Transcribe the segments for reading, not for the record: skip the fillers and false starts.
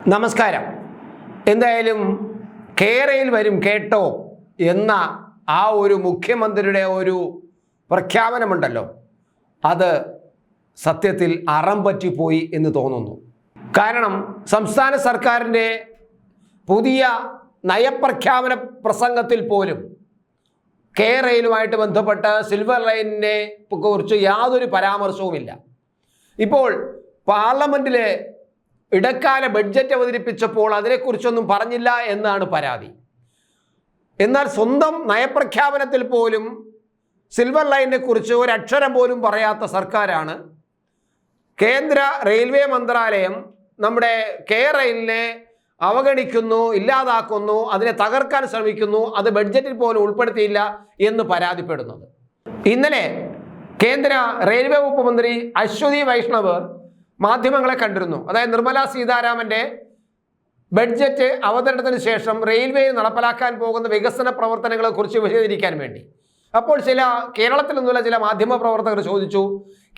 നമസ്കാരം. എന്തായാലും കേരയിൽ വരും കേട്ടോ എന്ന ആ ഒരു മുഖ്യമന്ത്രിയുടെ ഒരു പ്രഖ്യാപനമുണ്ടല്ലോ, അത് സത്യത്തിൽ അറം പറ്റിപ്പോയി എന്ന് തോന്നുന്നു. കാരണം സംസ്ഥാന സർക്കാരിൻ്റെ പുതിയ നയപ്രഖ്യാപന പ്രസംഗത്തിൽ പോലും കേരളവുമായിട്ട് ബന്ധപ്പെട്ട സിൽവർ ലൈനിനെ കുറിച്ച് യാതൊരു പരാമർശവുമില്ല. ഇപ്പോൾ പാർലമെൻറ്റിലെ ഇടക്കാല ബഡ്ജറ്റ് അവതരിപ്പിച്ചപ്പോൾ അതിനെക്കുറിച്ചൊന്നും പറഞ്ഞില്ല എന്നാണ് പരാതി. എന്നാൽ സ്വന്തം നയപ്രഖ്യാപനത്തിൽ പോലും സിൽവർ ലൈനിനെ കുറിച്ച് ഒരക്ഷരം പോലും പറയാത്ത സർക്കാരാണ്. കേന്ദ്ര റെയിൽവേ മന്ത്രാലയം നമ്മുടെ കേരളിനെ അവഗണിക്കുന്നു, ഇല്ലാതാക്കുന്നു, അതിനെ തകർക്കാൻ ശ്രമിക്കുന്നു, അത് ബഡ്ജറ്റിൽ പോലും ഉൾപ്പെടുത്തിയില്ല എന്ന് പരാതിപ്പെടുന്നത്. ഇന്നലെ കേന്ദ്ര റെയിൽവേ വകുപ്പ് മന്ത്രി അശ്വതി വൈഷ്ണവ് മാധ്യമങ്ങളെ കണ്ടിരുന്നു. അതായത് നിർമ്മല സീതാരാമൻ്റെ ബഡ്ജറ്റ് അവതരണത്തിന് ശേഷം റെയിൽവേയിൽ നടപ്പിലാക്കാൻ പോകുന്ന വികസന പ്രവർത്തനങ്ങളെ കുറിച്ച് വിശദീകരിക്കാൻ വേണ്ടി. അപ്പോൾ കേരളത്തിൽ നിന്നുള്ള ചില മാധ്യമ പ്രവർത്തകർ ചോദിച്ചു,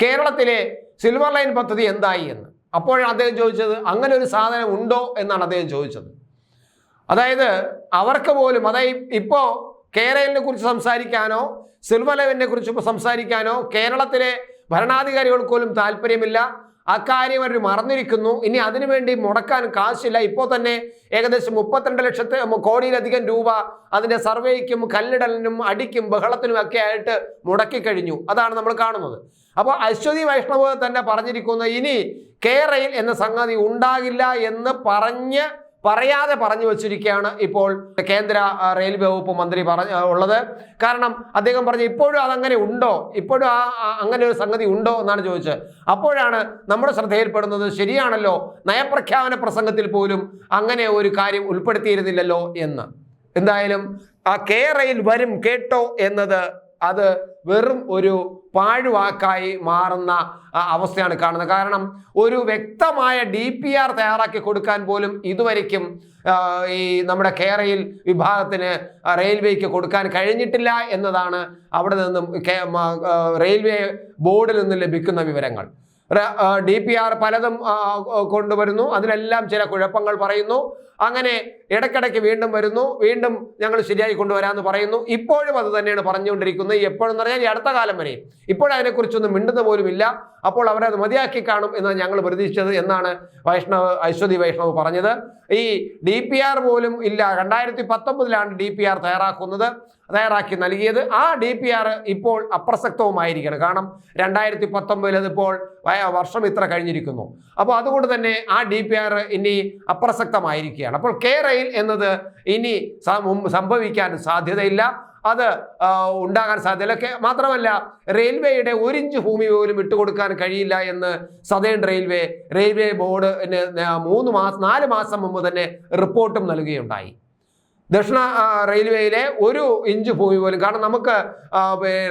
കേരളത്തിലെ സിൽവർ ലൈൻ പദ്ധതി എന്തായി എന്ന്. അപ്പോഴാണ് അദ്ദേഹം ചോദിച്ചത്, അങ്ങനെ ഒരു സാധനം ഉണ്ടോ എന്നാണ് അദ്ദേഹം ചോദിച്ചത്. അതായത് അവർക്ക് പോലും, അതായത് ഇപ്പോൾ കേരളിനെ കുറിച്ച് സംസാരിക്കാനോ സിൽവർ ലൈനിനെ കുറിച്ച് സംസാരിക്കാനോ കേരളത്തിലെ ഭരണാധികാരികൾക്ക് പോലും താല്പര്യമില്ല. അക്കാര്യം അവർ മറന്നിരിക്കുന്നു. ഇനി അതിനുവേണ്ടി മുടക്കാൻ കാശില്ല. ഇപ്പോൾ തന്നെ ഏകദേശം 32 കോടിയിലധികം രൂപ അതിൻ്റെ സർവേയ്ക്കും കല്ലിടലിനും അടിക്കും ബഹളത്തിനും ഒക്കെ ആയിട്ട് മുടക്കിക്കഴിഞ്ഞു. അതാണ് നമ്മൾ കാണുന്നത്. അപ്പോൾ അശ്വതി വൈഷ്ണവ് തന്നെ പറഞ്ഞിരിക്കുന്നു, ഇനി കേരയിൽ എന്ന സംഗതി ഉണ്ടാകില്ല എന്ന് പറയാതെ പറഞ്ഞു വച്ചിരിക്കുകയാണ് ഇപ്പോൾ കേന്ദ്ര റെയിൽവേ വകുപ്പ് മന്ത്രി ഉള്ളത്. കാരണം അദ്ദേഹം പറഞ്ഞു, ഇപ്പോഴും അതങ്ങനെ ഉണ്ടോ, ഇപ്പോഴും അങ്ങനെ ഒരു സംഗതി ഉണ്ടോ എന്നാണ് ചോദിച്ചത്. അപ്പോഴാണ് നമ്മുടെ ശ്രദ്ധയിൽപ്പെടുന്നത്, ശരിയാണല്ലോ, നയപ്രഖ്യാപന പ്രസംഗത്തിൽ പോലും അങ്ങനെ ഒരു കാര്യം ഉൾപ്പെടുത്തിയിരുന്നില്ലല്ലോ എന്ന്. എന്തായാലും ആ കേരയിൽ വരും കേട്ടോ എന്നത് അത് വെറും ഒരു പാഴ്വാക്കായി മാറുന്ന അവസ്ഥയാണ് കാണുന്നത്. കാരണം ഒരു വ്യക്തമായ DPR തയ്യാറാക്കി കൊടുക്കാൻ പോലും ഇതുവരെയ്ക്കും ഈ നമ്മുടെ കേരയിൽ വിഭാഗത്തിന് റെയിൽവേക്ക് കൊടുക്കാൻ കഴിഞ്ഞിട്ടില്ല എന്നതാണ് അവിടെ നിന്നും റെയിൽവേ ബോർഡിൽ നിന്ന് ലഭിക്കുന്ന വിവരങ്ങൾ. DPR പലതും കൊണ്ടുവരുന്നു, അതിലെല്ലാം ചില കുഴപ്പങ്ങൾ പറയുന്നു. അങ്ങനെ ഇടയ്ക്കിടയ്ക്ക് വീണ്ടും വരുന്നു, വീണ്ടും ഞങ്ങൾ ശരിയായി കൊണ്ടുവരാമെന്ന് പറയുന്നു. ഇപ്പോഴും അത് തന്നെയാണ് പറഞ്ഞുകൊണ്ടിരിക്കുന്നത്. എപ്പോഴെന്ന് പറഞ്ഞാൽ ഈ അടുത്ത കാലം വരെയും ഇപ്പോഴതിനെക്കുറിച്ചൊന്നും മിണ്ടുന്ന പോലും ഇല്ല. അപ്പോൾ അവരത് മതിയാക്കി കാണും എന്നാണ് ഞങ്ങൾ പ്രതീക്ഷിച്ചത് എന്നാണ് അശ്വതി വൈഷ്ണവ് പറഞ്ഞത്. ഈ DPR പോലും ഇല്ല. 2019 DPR തയ്യാറാക്കി നൽകിയത്. ആ DPR ഇപ്പോൾ അപ്രസക്തവുമായിരിക്കണം. കാരണം 2019 അതിപ്പോൾ വർഷം ഇത്ര കഴിഞ്ഞിരിക്കുന്നു. അപ്പോൾ അതുകൊണ്ട് തന്നെ ആ DPR ഇനി അപ്രസക്തമായിരിക്കുകയാണ്. അപ്പോൾ കേരയിൽ എന്നത് ഇനി സംഭവിക്കാൻ സാധ്യതയില്ല, അത് ഉണ്ടാകാൻ സാധ്യതയില്ല. മാത്രമല്ല റെയിൽവേയുടെ 1 ഇഞ്ച് ഭൂമി പോലും വിട്ടുകൊടുക്കാൻ കഴിയില്ല എന്ന് സതേൺ റെയിൽവേ ബോർഡ് 4 മാസം മുമ്പ് തന്നെ റിപ്പോർട്ടും നൽകുകയുണ്ടായി. ദക്ഷിണ റെയിൽവേയിലെ 1 ഇഞ്ച് ഭൂമി പോലും. കാരണം നമുക്ക്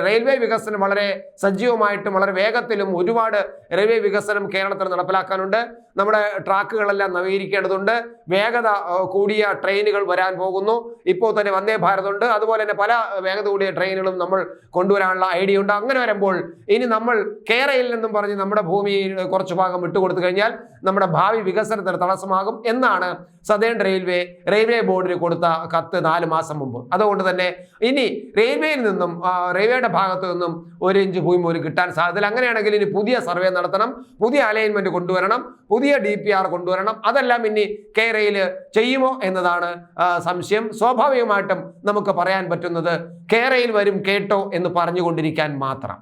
റെയിൽവേ വികസനം വളരെ സജീവമായിട്ടും വളരെ വേഗത്തിലും ഒരുപാട് റെയിൽവേ വികസനം കേരളത്തിൽ നടപ്പിലാക്കാനുണ്ട്. നമ്മുടെ ട്രാക്കുകളെല്ലാം നവീകരിക്കേണ്ടതുണ്ട്. വേഗത കൂടിയ ട്രെയിനുകൾ വരാൻ പോകുന്നു. ഇപ്പോൾ തന്നെ വന്ദേ ഭാരത് ഉണ്ട്. അതുപോലെ തന്നെ പല വേഗത കൂടിയ ട്രെയിനുകളും നമ്മൾ കൊണ്ടുവരാനുള്ള ഐഡിയ ഉണ്ട്. അങ്ങനെ വരുമ്പോൾ ഇനി നമ്മൾ കേരളയിൽ നിന്നും പറഞ്ഞ് നമ്മുടെ ഭൂമിയിൽ കുറച്ച് ഭാഗം വിട്ടുകൊടുത്തു കഴിഞ്ഞാൽ നമ്മുടെ ഭാവി വികസനത്തിന് തടസ്സമാകും എന്നാണ് സതേൺ റെയിൽവേ ബോർഡിന് കൊടുത്ത കത്ത് 4 മാസം മുമ്പ്. അതുകൊണ്ട് തന്നെ ഇനി റെയിൽവേയിൽ നിന്നും റെയിൽവേയുടെ ഭാഗത്തു നിന്നും 1 ഇഞ്ച് ഭൂമി പോലും കിട്ടാൻ സാധ്യതയില്ല. അങ്ങനെയാണെങ്കിൽ ഇനി പുതിയ സർവേ നടത്തണം, പുതിയ അലൈൻമെന്റ് കൊണ്ടുവരണം, പുതിയ DPR കൊണ്ടുവരണം. അതെല്ലാം ഇനി കേരയിൽ ചെയ്യുമോ എന്നതാണ് സംശയം. സ്വാഭാവികമായിട്ടും നമുക്ക് പറയാൻ പറ്റുന്നത് കേരയിൽ വരും കേട്ടോ എന്ന് പറഞ്ഞുകൊണ്ടിരിക്കാൻ മാത്രം.